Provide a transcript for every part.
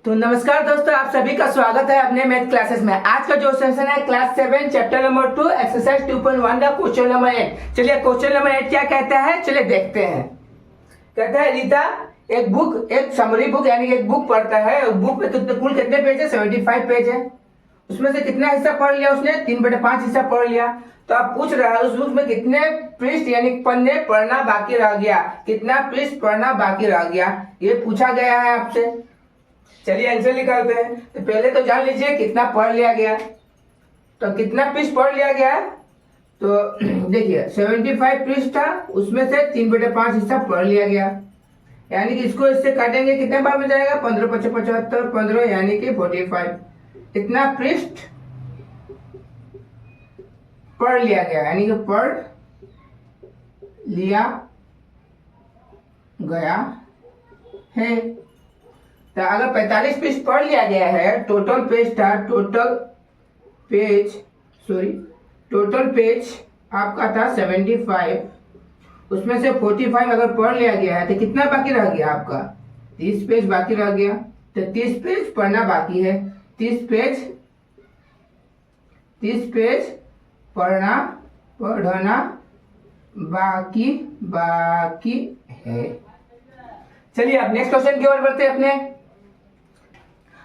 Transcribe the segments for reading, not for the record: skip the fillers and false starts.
तो नमस्कार दोस्तों, आप सभी का स्वागत है अपने मैथ क्लासेस में। आज का जो सेशन है क्लास 7 चैप्टर नंबर 2 एक्सरसाइज 2.1 का क्वेश्चन नंबर 8। चलिए क्वेश्चन नंबर 8 क्या कहता है, चलिए देखते हैं। कहता है रीता एक समरी बुक यानी कि एक बुक पढ़ता है। बुक में कुल कितने पेज है? 75 पेज है। उसमें से कितना हिस्सा पढ़ लिया उसने? 3/5 हिस्सा पढ़ लिया। तो आप पूछ रहा है उस बुक में कितने पृष्ठ यानी पन्ने पढ़ना बाकी रह गया, कितना पृष्ठ पढ़ना बाकी रह गया, ये पूछा गया है आपसे। चलिए आंसर निकालते हैं। तो पहले तो जान लीजिए कितना पढ़ लिया गया। तो कितना पृष्ठ पढ़ लिया गया, तो देखिए 75 पृष्ठ था, उसमें से 3/5 हिस्सा पढ़ लिया गया। यानी कि इसको इससे काटेंगे कितने बार में जाएगा? 15 × 5 = 75, 15 यानी कि 45। इतना पृष्ठ पढ़ लिया गया, यानी कि पढ़ लिया गया है। तो अगर 45 पृष्ठ पढ़ लिया गया है, टोटल पेज था, टोटल पेज आपका था 75, उसमें से 45 अगर पढ़ लिया गया है तो कितना बाकी रह गया आपका? 30 पेज बाकी रह गया। तो 30 पेज पढ़ना बाकी है। 30 पेज पढ़ना बाकी है। चलिए अब नेक्स्ट क्वेश्चन की ओर बढ़ते हैं अपने।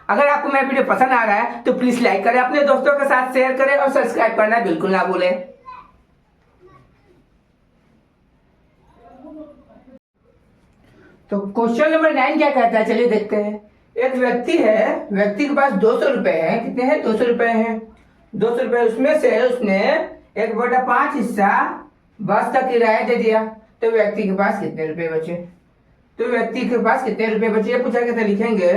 अगर आपको मेरा वीडियो पसंद आ रहा है तो प्लीज लाइक करें, अपने दोस्तों के साथ शेयर करें और सब्सक्राइब करना बिल्कुल ना भूलें। तो क्वेश्चन नंबर 9 क्या कहता है, चलिए देखते हैं। एक व्यक्ति है, व्यक्ति के पास 200 रुपए हैं। कितने हैं? 200 रुपए हैं। 200 रुपए, उसमें से उसने 1/5 हिस्सा बस का किराया दे दिया। तो व्यक्ति के पास कितने रुपए बचे? तो व्यक्ति के पास कितने रुपए बचे ये पूछा गया था, लिखेंगे।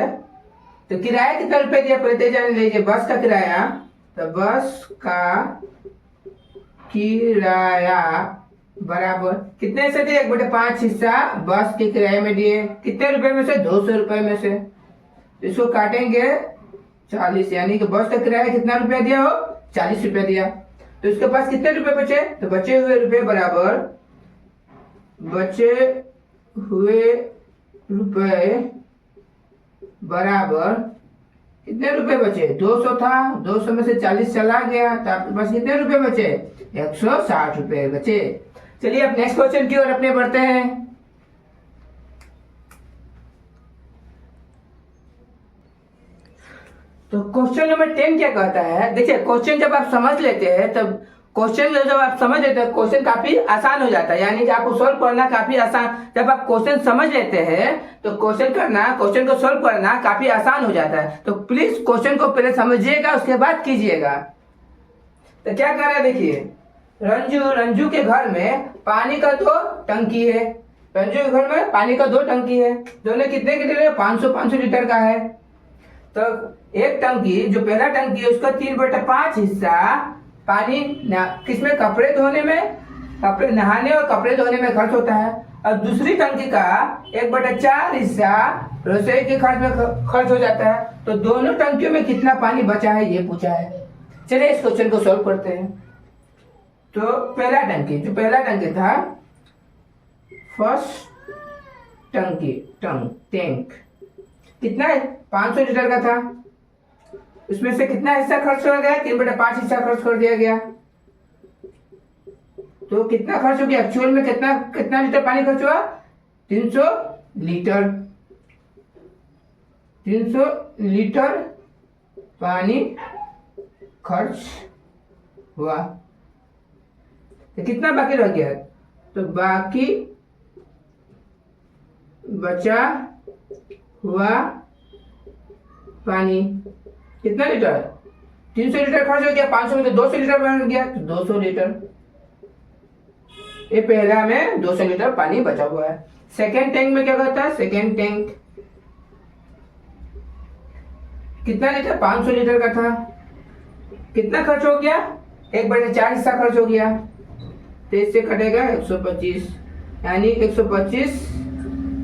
तो किराया कितना रुपए दिया पहले जान लीजिए। बस का किराया, तो बस का किराया बराबर कितने से दिए? 1/5 हिस्सा बस के किराए में दिए। कितने रुपए में से? 200 रुपए में से। इसको काटेंगे 40, यानी कि बस का किराया कितना रुपया दिया हो? 40 रुपया दिया। तो इसके पास कितने रुपए बचे? तो बचे हुए रुपए बराबर कितने रुपए बचे? 200 था, 200 में से 40 चला गया, तो आपके पास कितने रुपए बचे? 160 रुपए बचे। चलिए अब नेक्स्ट क्वेश्चन की ओर अपने बढ़ते हैं। तो क्वेश्चन नंबर 10 क्या कहता है, देखिए क्वेश्चन जब आप समझ लेते हैं तब क्वेश्चन काफी आसान हो जाता है। यानी कि आपको सॉल्व करना काफी आसान, जब आप क्वेश्चन समझ लेते हैं तो क्वेश्चन को सॉल्व करना काफी आसान हो जाता है। तो प्लीज क्वेश्चन को पहले समझिएगा, उसके बाद कीजिएगा। तो क्या कर रहा है, देखिए रंजू के घर में पानी का 2 टंकी है। रंजू के घर में पानी का 2 टंकी है। दोनों कितने के लीटर है? 500 लीटर का है। तो एक टंकी, जो पहला टंकी है, उसका 3/5 हिस्सा पानी किसमें? कपड़े धोने में, कपड़े नहाने और कपड़े धोने में खर्च होता है। और दूसरी टंकी का 1/4 हिस्सा रसोई के खर्च में खर्च हो जाता है। तो दोनों टंकियों में कितना पानी बचा है ये पूछा है। चलिए इस क्वेश्चन को सॉल्व करते हैं। तो पहला टंकी था, फर्स्ट टैंक कितना है? 500 लीटर का था। उसमें से कितना हिस्सा खर्च हो गया? 3/5 हिस्सा खर्च कर दिया गया। तो कितना खर्च हो गया? एक्चुअल में कितना लीटर पानी खर्च हुआ? 300 लीटर। 300 लीटर पानी खर्च हुआ। तो कितना बाकी रह गया? तो बाकी बचा हुआ पानी कितना लीटर? 300 लीटर खर्च हो गया। 500 में तो 200 लीटर बन गया, तो 200 लीटर। ये पहला में 200 लीटर पानी बचा हुआ है। सेकेंड टैंक में क्या कहता है? सेकेंड टैंक कितना लीटर? 500 लीटर का था। कितना खर्च हो गया? 1/4 हिस्सा खर्च हो गया। तो इससे कटेगा 125, यानी 125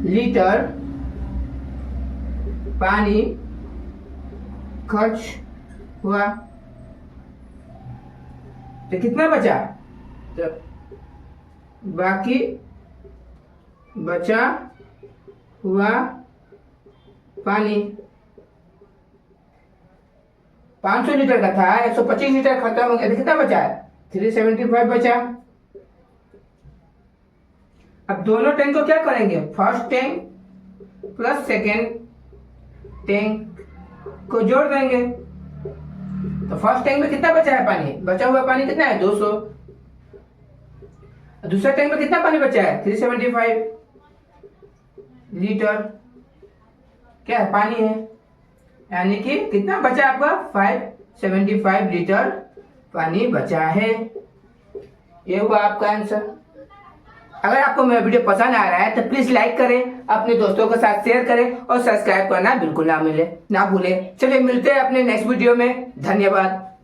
लीटर पानी खर्च हुआ। तो कितना बचा? तो बाकी बचा हुआ पानी 500 लीटर का था, 125 लीटर खत्म हो गया, तो कितना बचा है? 375 बचा। अब दोनों टैंक को क्या करेंगे? First tank plus second tank को जोड़ देंगे। तो फर्स्ट टैंक में कितना बचा है पानी? बचा हुआ पानी कितना है? 200। दूसरा टैंक में कितना पानी बचा है? 375 लीटर क्या है? पानी है। यानी कि कितना बचा आपका? 575 लीटर पानी बचा है। ये हुआ आपका आंसर। अगर आपको मेरा वीडियो पसंद आ रहा है तो प्लीज लाइक करें, अपने दोस्तों के साथ शेयर करें और सब्सक्राइब करना बिल्कुल ना भूले। चलिए मिलते हैं अपने नेक्स्ट वीडियो में। धन्यवाद।